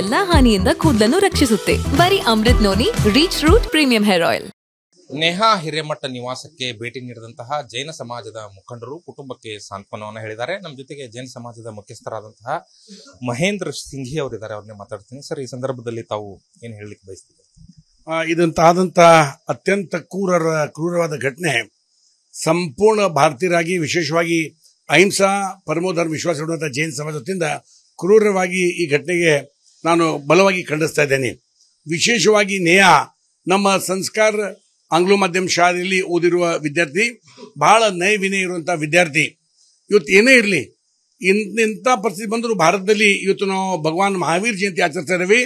ಎಲ್ಲಾ ಹಾನಿಯಿಂದ ಕೂದಲನ್ನು ರಕ್ಷಿಸುತ್ತೆ. ಬರೀ Amrit noni reach root premium hair oil. Neha Hiremath ನಿವಾಸಕ್ಕೆ ಭೇಟಿ ನೀಡಿದಂತಹ ಜೈನ ಸಮಾಜದ ಮುಖಂಡರು ಕುಟುಂಬಕ್ಕೆ ಸಾಂತ್ವನವನ್ನು ಹೇಳಿದ್ದಾರೆ. ನಮ್ಮ ಜೊತೆಗೆ ಜೈನ ಸಮಾಜದ ಮುಖ್ಯಸ್ಥರಾದಂತಹ ಮಹೇಂದ್ರ ಸಿಂಘಿ ಅವರಿದ್ದಾರೆ. ಅವ್ರನ್ನೇ ಮಾತಾಡ್ತೀನಿ. ಸರ್, ಈ ಸಂದರ್ಭದಲ್ಲಿ ತಾವು ಏನು ಹೇಳಲಿಕ್ಕೆ ಬಯಸ್ತೀವಿ? ಇದಂತಾದಂಥ ಅತ್ಯಂತ ಕ್ರೂರವಾದ ಘಟನೆ ಸಂಪೂರ್ಣ ಭಾರತೀಯರಾಗಿ, ವಿಶೇಷವಾಗಿ ಅಹಿಂಸಾ ಪರಮೋಧರ್ಮ ವಿಶ್ವಾಸ ಇಡುವಂತಹ ಜೈನ ಸಮಾಜದಿಂದ ಕ್ರೂರವಾಗಿ ಈ ಘಟನೆಗೆ ನಾನು ಬಲವಾಗಿ ಖಂಡಿಸ್ತಾ ಇದ್ದೇನೆ. ವಿಶೇಷವಾಗಿ ನೇಹಾ ನಮ್ಮ ಸಂಸ್ಕಾರ ಆಂಗ್ಲೋ ಮಾಧ್ಯಮ ಶಾಲೆಯಲ್ಲಿ ಓದಿರುವ ವಿದ್ಯಾರ್ಥಿ, ಬಹಳ ನೈವಿನಯ ಇರುವಂತಹ ವಿದ್ಯಾರ್ಥಿ. ಇವತ್ತು ಏನೇ ಇರಲಿ, ಇಂಥ ಪರಿಸ್ಥಿತಿ ಬಂದರೂ ಭಾರತದಲ್ಲಿ ಇವತ್ತು ನಾವು ಭಗವಾನ್ ಮಹಾವೀರ್ ಜಯಂತಿ ಆಚರಿಸ್ತಾ ಇದ್ದೇವೆ.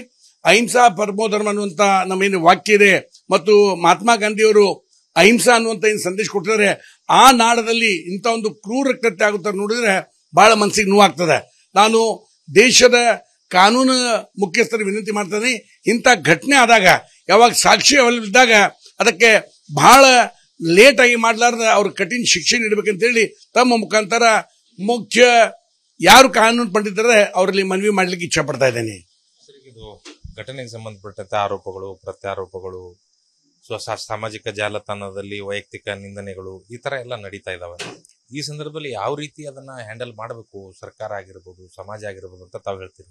ಅಹಿಂಸಾ ಪರಮೋಧರ್ಮ ಅನ್ನುವಂಥ ನಮ್ಮೇನು ವಾಕ್ಯ ಇದೆ ಮತ್ತು ಮಹಾತ್ಮ ಗಾಂಧಿಯವರು ಅಹಿಂಸಾ ಅನ್ನುವಂಥ ಏನು ಸಂದೇಶ ಕೊಟ್ಟಿದ್ದಾರೆ, ಆ ನಾಡದಲ್ಲಿ ಇಂಥ ಒಂದು ಕ್ರೂರ ಕೃತ್ಯ ಆಗುತ್ತಾರೆ ನೋಡಿದ್ರೆ ಬಹಳ ಮನಸ್ಸಿಗೆ ನೋವಾಗ್ತದೆ. ನಾನು ದೇಶದ ಕಾನೂನು ಮುಖ್ಯಸ್ಥರು ವಿನಂತಿ ಮಾಡ್ತೇನೆ, ಇಂಥ ಘಟನೆ ಆದಾಗ, ಯಾವಾಗ ಸಾಕ್ಷಿ ಇದ್ದಾಗ ಅದಕ್ಕೆ ಬಹಳ ಲೇಟ್ ಆಗಿ ಮಾಡಲಾರ್ದ ಅವ್ರ ಕಠಿಣ ಶಿಕ್ಷೆ ನೀಡಬೇಕಂತೇಳಿ ತಮ್ಮ ಮುಖಾಂತರ ಮುಖ್ಯ ಯಾರು ಕಾನೂನು ಪಂಡಿತರೆ ಅವರಲ್ಲಿ ಮನವಿ ಮಾಡ್ಲಿಕ್ಕೆ ಇಚ್ಛೆ ಪಡ್ತಾ ಇದ್ದೇನೆ. ಇದು ಘಟನೆಗೆ ಸಂಬಂಧಪಟ್ಟಂತೆ ಆರೋಪಗಳು, ಪ್ರತ್ಯಾರೋಪಗಳು, ಸಾಮಾಜಿಕ ಜಾಲತಾಣದಲ್ಲಿ ವೈಯಕ್ತಿಕ ನಿಂದನೆಗಳು ಈ ತರ ಎಲ್ಲ ನಡೀತಾ ಇದಾವೆ. ಈ ಸಂದರ್ಭದಲ್ಲಿ ಯಾವ ರೀತಿ ಅದನ್ನ ಹ್ಯಾಂಡಲ್ ಮಾಡಬೇಕು, ಸರ್ಕಾರ ಆಗಿರ್ಬೋದು, ಸಮಾಜ ಆಗಿರ್ಬೋದು ಅಂತ ತಾವು ಹೇಳ್ತೀರಿ?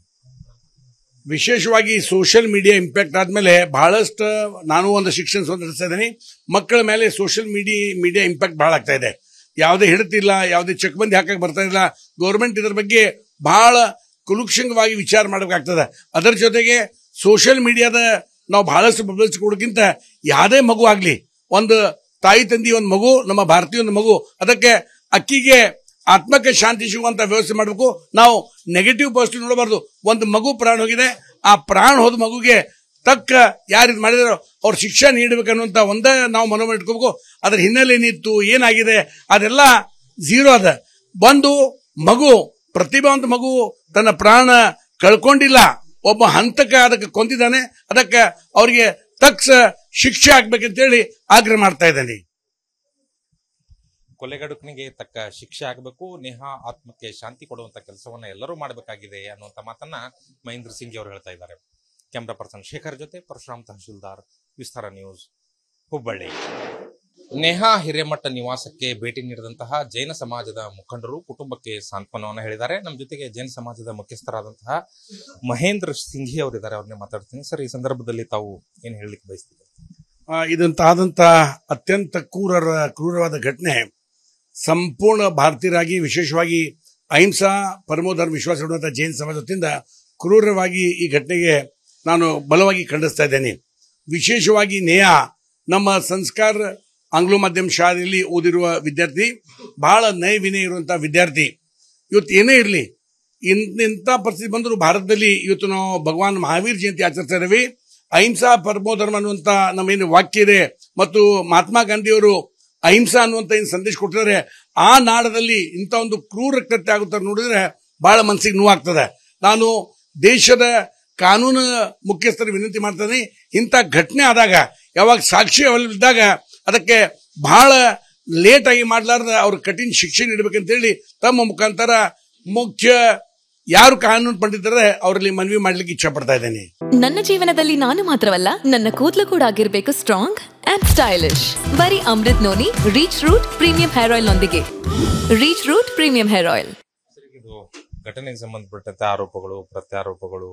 ವಿಶೇಷವಾಗಿ ಸೋಷಿಯಲ್ ಮೀಡಿಯಾ ಇಂಪ್ಯಾಕ್ಟ್ ಆದ್ಮೇಲೆ ಬಹಳಷ್ಟು ನಾನು ಒಂದು ಶಿಕ್ಷಣ ನಡೆಸ್ತಾ ಇದ್ದೀನಿ. ಮಕ್ಕಳ ಮೇಲೆ ಸೋಷಿಯಲ್ ಮೀಡಿಯಾ ಇಂಪ್ಯಾಕ್ಟ್ ಬಹಳ ಆಗ್ತಾ ಇದೆ. ಯಾವುದೇ ಹಿಡಿತಿಲ್ಲ, ಯಾವುದೇ ಚಕ್ಬಂದಿ ಹಾಕಕ್ಕೆ ಬರ್ತಾ ಇಲ್ಲ. ಗೌರ್ಮೆಂಟ್ ಇದರ ಬಗ್ಗೆ ಬಹಳ ಕುಲುಕ್ಷಂಗವಾಗಿ ವಿಚಾರ ಮಾಡಬೇಕಾಗ್ತದೆ. ಅದರ ಜೊತೆಗೆ ಸೋಷಿಯಲ್ ಮೀಡಿಯಾದ ನಾವು ಬಹಳಷ್ಟು ಬದಲಿಸಿಕೊಡೋಕ್ಕಿಂತ ಯಾವುದೇ ಮಗು ಆಗ್ಲಿ, ಒಂದು ತಾಯಿ ತಂದಿ ಒಂದು ಮಗು, ನಮ್ಮ ಭಾರತೀಯ ಒಂದು ಮಗು, ಅದಕ್ಕೆ ಅಕ್ಕಿಗೆ ಆತ್ಮಕ್ಕೆ ಶಾಂತಿ ಸಿಗುವಂತ ವ್ಯವಸ್ಥೆ ಮಾಡಬೇಕು. ನಾವು ನೆಗೆಟಿವ್ ಪಾಸಿಟಿವ್ ನೋಡಬಾರ್ದು. ಒಂದು ಮಗು ಪ್ರಾಣ ಹೋಗಿದೆ, ಆ ಪ್ರಾಣ ಹೋದ ಮಗುಗೆ ತಕ್ಕ ಯಾರು ಮಾಡಿದಾರೋ ಅವ್ರ ಶಿಕ್ಷೆ ನೀಡಬೇಕನ್ನುವಂತ ಒಂದೇ ನಾವು ಮನೋಭಾವ ಇಟ್ಕೋಬೇಕು. ಅದ್ರ ಹಿನ್ನೆಲೆ ಏನಿತ್ತು, ಏನಾಗಿದೆ ಅದೆಲ್ಲ ಝೀರೋ ಅದ. ಒಂದು ಮಗು, ಪ್ರತಿಭಾವಂತ ಮಗು ತನ್ನ ಪ್ರಾಣ ಕಳ್ಕೊಂಡಿಲ್ಲ, ಒಬ್ಬ ಹಂತಕ್ಕೆ ಅದಕ್ಕೆ ಕೊಂದಿದ್ದಾನೆ, ಅದಕ್ಕೆ ಅವರಿಗೆ ತಕ್ಷ ಶಿಕ್ಷೆ ಆಗ್ಬೇಕಂತೇಳಿ ಆಗ್ರಹ ಮಾಡ್ತಾ ಇದ್ದೇನೆ. ಕೊಲೆಗಡುಕನಿಗೆ ತಕ್ಕ ಶಿಕ್ಷೆ ಆಗಬೇಕು, ನೇಹಾ ಆತ್ಮಕ್ಕೆ ಶಾಂತಿ ಕೊಡುವಂತ ಕೆಲಸವನ್ನ ಎಲ್ಲರೂ ಮಾಡಬೇಕಾಗಿದೆ ಅನ್ನುವಂತ ಮಾತನ್ನ ಮಹೇಂದ್ರ ಸಿಂಗ್ ಅವರು ಹೇಳ್ತಾ ಇದ್ದಾರೆ. ಕ್ಯಾಮ್ರಾ ಪರ್ಸನ್ ಶೇಖರ್ ಜೊತೆ ಪರಶುರಾಮ್ ತಹಶೀಲ್ದಾರ್, ವಿಸ್ತಾರ ನ್ಯೂಸ್, ಹುಬ್ಬಳ್ಳಿ. ನೇಹಾ ಹಿರೇಮಠ ನಿವಾಸಕ್ಕೆ ಭೇಟಿ ನೀಡಿದಂತಹ ಜೈನ ಸಮಾಜದ ಮುಖಂಡರು ಕುಟುಂಬಕ್ಕೆ ಸಾಂತ್ವನವನ್ನು ಹೇಳಿದ್ದಾರೆ. ನಮ್ಮ ಜೊತೆಗೆ ಜೈನ ಸಮಾಜದ ಮುಖ್ಯಸ್ಥರಾದಂತಹ ಮಹೇಂದ್ರ ಸಿಂಘಿ ಅವರಿದ್ದಾರೆ. ಅವ್ರನ್ನೇ ಮಾತಾಡ್ತೀನಿ. ಸರ್, ಈ ಸಂದರ್ಭದಲ್ಲಿ ತಾವು ಏನು ಹೇಳಲಿಕ್ಕೆ ಬಯಸ್ತೀವಿ? ಇದಂತಾದಂಥ ಅತ್ಯಂತ ಕ್ರೂರವಾದ ಘಟನೆ ಸಂಪೂರ್ಣ ಭಾರತೀಯರಾಗಿ, ವಿಶೇಷವಾಗಿ ಅಹಿಂಸಾ ಪರಮೋಧರ್ಮ ವಿಶ್ವಾಸ ಇಡುವಂತಹ ಜೈನ ಸಮಾಜದಿಂದ ಕ್ರೂರವಾಗಿ ಈ ಘಟನೆಗೆ ನಾನು ಬಲವಾಗಿ ಖಂಡಿಸ್ತಾ ಇದ್ದೇನೆ. ವಿಶೇಷವಾಗಿ ನೇಹಾ ನಮ್ಮ ಸಂಸ್ಕಾರ ಆಂಗ್ಲೋ ಮಾಧ್ಯಮ ಶಾಲೆಯಲ್ಲಿ ಓದಿರುವ ವಿದ್ಯಾರ್ಥಿ, ಬಹಳ ನೈವಿನಯ ಇರುವಂತಹ ವಿದ್ಯಾರ್ಥಿ. ಇವತ್ತು ಏನೇ ಇರಲಿ, ಇಂಥ ಪರಿಸ್ಥಿತಿ ಬಂದರೂ ಭಾರತದಲ್ಲಿ ಇವತ್ತು ನಾವು ಭಗವಾನ್ ಮಹಾವೀರ್ ಜಯಂತಿ ಆಚರಿಸ್ತಾ ಇದ್ದೇವೆ. ಅಹಿಂಸಾ ಪರಮೋಧರ್ಮ ಅನ್ನುವಂಥ ನಮ್ಮೇನು ವಾಕ್ಯ ಇದೆ ಮತ್ತು ಮಹಾತ್ಮ ಗಾಂಧಿಯವರು ಅಹಿಂಸಾ ಅನ್ನುವಂಥ ಏನು ಸಂದೇಶ ಕೊಟ್ಟಿದ್ದಾರೆ, ಆ ನಾಡದಲ್ಲಿ ಇಂಥ ಒಂದು ಕ್ರೂರ ಕೃತ್ಯ ಆಗುತ್ತಾರೆ ನೋಡಿದ್ರೆ ಬಹಳ ಮನಸ್ಸಿಗೆ ನೋವಾಗ್ತದೆ. ನಾನು ದೇಶದ ಕಾನೂನು ಮುಖ್ಯಸ್ಥರು ವಿನಂತಿ ಮಾಡ್ತೇನೆ, ಇಂಥ ಘಟನೆ ಆದಾಗ, ಯಾವಾಗ ಸಾಕ್ಷಿ ಇದ್ದಾಗ ಅದಕ್ಕೆ ಬಹಳ ಲೇಟ್ ಆಗಿ ಮಾಡಲಾರ್ದ ಅವ್ರ ಕಠಿಣ ಶಿಕ್ಷೆ ನೀಡಬೇಕಂತೇಳಿ ತಮ್ಮ ಮುಖಾಂತರ ಮುಖ್ಯ ಯಾರು ಕಾನೂನು ಪಂಡಿತರೆ ಅವರಲ್ಲಿ ಮನವಿ ಮಾಡ್ಲಿಕ್ಕೆ ಇಚ್ಛೆ ಪಡ್ತಾ ಇದ್ದೇನೆ. ನನ್ನ ಜೀವನದಲ್ಲಿ ನಾನು ಮಾತ್ರವಲ್ಲ, ನನ್ನ ಕೂದಲು ಕೂಡ ಆಗಿರ್ಬೇಕು ಸ್ಟ್ರಾಂಗ್ ಅಂಡ್ ಸ್ಟೈಲಿಶ್. ಬರೀ Amrit noni reach root premium hair oil ನೊಂದಿಗೆ. Reach root premium hair oil. ಇದು ಘಟನೆಗೆ ಸಂಬಂಧಪಟ್ಟಂತೆ ಆರೋಪಗಳು, ಪ್ರತ್ಯಾರೋಪಗಳು,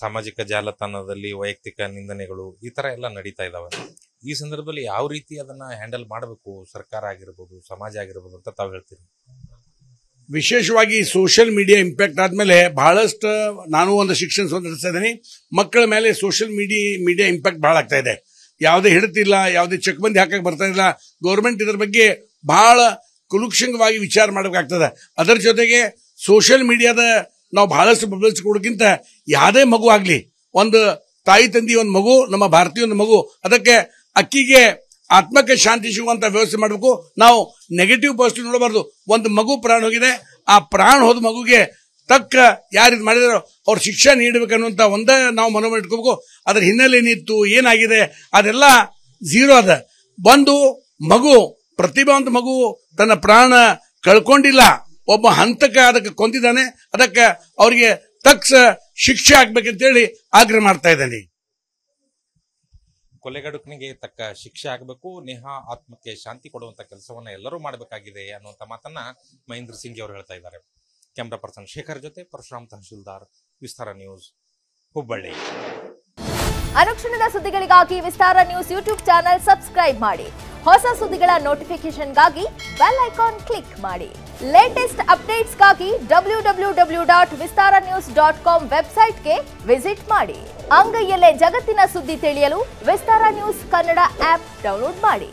ಸಾಮಾಜಿಕ ಜಾಲತಾಣದಲ್ಲಿ ವೈಯಕ್ತಿಕ ನಿಂದನೆಗಳು ಈ ತರ ಎಲ್ಲ ನಡೀತಾ ಇದಾವೆ. ಈ ಸಂದರ್ಭದಲ್ಲಿ ಯಾವ ರೀತಿ ಅದನ್ನ ಹ್ಯಾಂಡಲ್ ಮಾಡಬೇಕು, ಸರ್ಕಾರ ಆಗಿರ್ಬೋದು, ಸಮಾಜ ಆಗಿರ್ಬೋದು ಅಂತ ತಾವು ಹೇಳ್ತೀರಿ? ವಿಶೇಷವಾಗಿ ಸೋಷಿಯಲ್ ಮೀಡಿಯಾ ಇಂಪ್ಯಾಕ್ಟ್ ಆದ್ಮೇಲೆ ಬಹಳಷ್ಟು ನಾನು ಒಂದು ಶಿಕ್ಷಣ ನಡೆಸ್ತಾ ಇದ್ದೀನಿ. ಮಕ್ಕಳ ಮೇಲೆ ಸೋಷಿಯಲ್ ಮೀಡಿಯಾ ಇಂಪ್ಯಾಕ್ಟ್ ಬಹಳ ಆಗ್ತಾ ಇದೆ. ಯಾವುದೇ ಹಿಡಿತಿಲ್ಲ, ಯಾವುದೇ ಚಕ್ಬಂದಿ ಹಾಕಕ್ಕೆ ಬರ್ತಾ ಇಲ್ಲ. ಗೌರ್ಮೆಂಟ್ ಇದರ ಬಗ್ಗೆ ಬಹಳ ಕುಲುಕ್ಷಂಗವಾಗಿ ವಿಚಾರ ಮಾಡಬೇಕಾಗ್ತದೆ. ಅದರ ಜೊತೆಗೆ ಸೋಷಿಯಲ್ ಮೀಡಿಯಾದ ನಾವು ಬಹಳಷ್ಟು ಬದಲಿಸಿಕೊಡೋಕ್ಕಿಂತ ಯಾವುದೇ ಮಗು ಆಗ್ಲಿ, ಒಂದು ತಾಯಿ ತಂದಿ ಒಂದು ಮಗು, ನಮ್ಮ ಭಾರತೀಯ ಒಂದು ಮಗು, ಅದಕ್ಕೆ ಅಕ್ಕಿಗೆ ಆತ್ಮಕ್ಕೆ ಶಾಂತಿ ಸಿಗುವಂತ ವ್ಯವಸ್ಥೆ ಮಾಡಬೇಕು. ನಾವು ನೆಗೆಟಿವ್ ಪಾಸಿಟಿವ್ ನೋಡಬಾರ್ದು. ಒಂದು ಮಗು ಪ್ರಾಣ ಹೋಗಿದೆ, ಆ ಪ್ರಾಣ ಹೋದ ಮಗುಗೆ ತಕ್ಕ ಯಾರು ಮಾಡಿದಾರೋ ಅವ್ರ ಶಿಕ್ಷೆ ನೀಡಬೇಕನ್ನುವಂತ ಒಂದೇ ನಾವು ಮನೋಭಾವ ಇಟ್ಕೋಬೇಕು. ಅದ್ರ ಹಿನ್ನೆಲೆ ಏನಿತ್ತು, ಏನಾಗಿದೆ ಅದೆಲ್ಲ ಝೀರೋ ಅದ. ಒಂದು ಮಗು, ಪ್ರತಿಭಾವಂತ ಮಗು ತನ್ನ ಪ್ರಾಣ ಕಳ್ಕೊಂಡಿಲ್ಲ, ಒಬ್ಬ ಹಂತಕ್ಕೆ ಅದಕ್ಕೆ ಕೊಂದಿದ್ದಾನೆ, ಅದಕ್ಕೆ ಅವರಿಗೆ ತಕ್ಷ ಶಿಕ್ಷೆ ಆಗ್ಬೇಕಂತೇಳಿ ಆಗ್ರಹ ಮಾಡ್ತಾ ಇದ್ದೇನೆ. ಕೊಲೆಗಡುಕನಿಗೆ ತಕ್ಕ ಶಿಕ್ಷೆ ಆಗಬೇಕು, ನೇಹಾ ಆತ್ಮಕ್ಕೆ ಶಾಂತಿ ಕೊಡುವಂತ ಕೆಲಸವನ್ನ ಎಲ್ಲರೂ ಮಾಡಬೇಕಾಗಿದೆ ಅನ್ನುವಂತ ಮಾತನ್ನ ಮಹೇಂದ್ರ ಸಿಂಗ್ ಅವರು ಹೇಳ್ತಾ ಇದ್ದಾರೆ. ಕ್ಯಾಮ್ರಾ ಪರ್ಸನ್ ಶೇಖರ್ ಜೊತೆ ಪರಶುರಾಮ್ ತಹಶೀಲ್ದಾರ್, ವಿಸ್ತಾರ ನ್ಯೂಸ್, ಹುಬ್ಬಳ್ಳಿ. ಅನುಕ್ಷಣದ ಸುದ್ದಿಗಳಿಗಾಗಿ ವಿಸ್ತಾರ ನ್ಯೂಸ್ ಯೂಟ್ಯೂಬ್ ಚಾನೆಲ್ ಸಬ್ಸ್ಕ್ರೈಬ್ ಮಾಡಿ. ಹೊಸ ಸುದ್ದಿಗಳ ನೋಟಿಫಿಕೇಶನ್ಗಾಗಿ ಬೆಲ್ ಐಕಾನ್ ಕ್ಲಿಕ್ ಮಾಡಿ. ಲೇಟೆಸ್ಟ್ ಅಪ್ಡೇಟ್ಸ್ಗಾಗಿ www.vistaranews.com ವೆಬ್ಸೈಟ್ಗೆ ವಿಸಿಟ್ ಮಾಡಿ. ಅಂಗೈಯಲ್ಲೇ ಜಗತ್ತಿನ ಸುದ್ದಿ ತಿಳಿಯಲು ವಿಸ್ತಾರ ನ್ಯೂಸ್ ಕನ್ನಡ ಆಪ್ ಡೌನ್ಲೋಡ್ ಮಾಡಿ.